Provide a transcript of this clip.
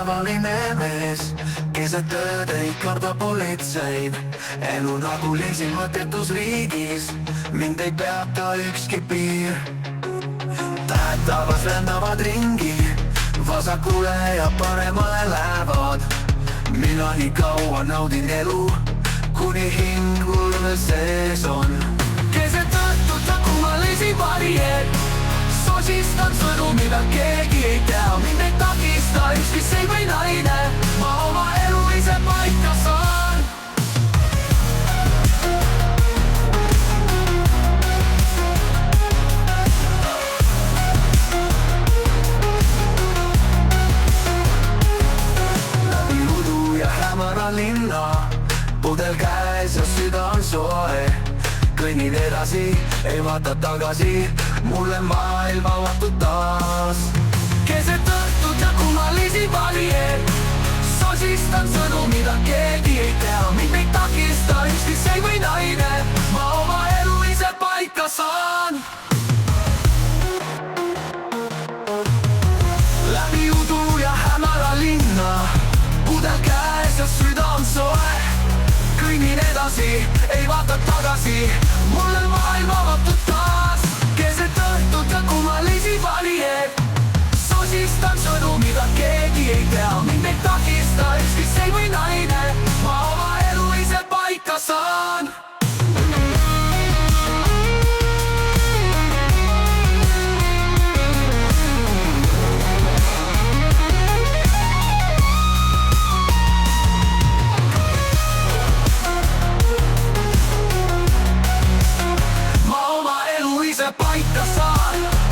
tavaline mees, keset ööd ei karda politseid. elu nagu liisin mõttetus riigis, mind ei peata ükski piir. tähed taevas lendavad ringi, vasakule ja paremale lähevad. mina nii kaua naudin elu, kuni hing mul veel sees on. keset õhtut nagu ma lesin varjed, sosistan sõnu, mida keegi ei tea. mind ei takista ükski see või naine, ma oma elu ise paika saan. läbi udu ja hämara linna, pudel käes ja süda on soe. kõnnin edasi, ei vaata tagasi, mulle maailm avatud taas. keset õhtut nagu ma liisin valijed, sosistan sõnu, mida keegi ei tea. mind ei takista ükski see või naine, ma oma elu ise paika saan. läbi udu ja hämara linna, pudel käes ja süda on soe. kõnnin edasi, ei vaata tagasi, mulle maailm avatud taas. keset õhtut nagu ma liisin valijed, sosistan sõnu, mida keegi ei tea. mind ei takista ükski see või naine, ma oma elu ise paika saan. paika saan.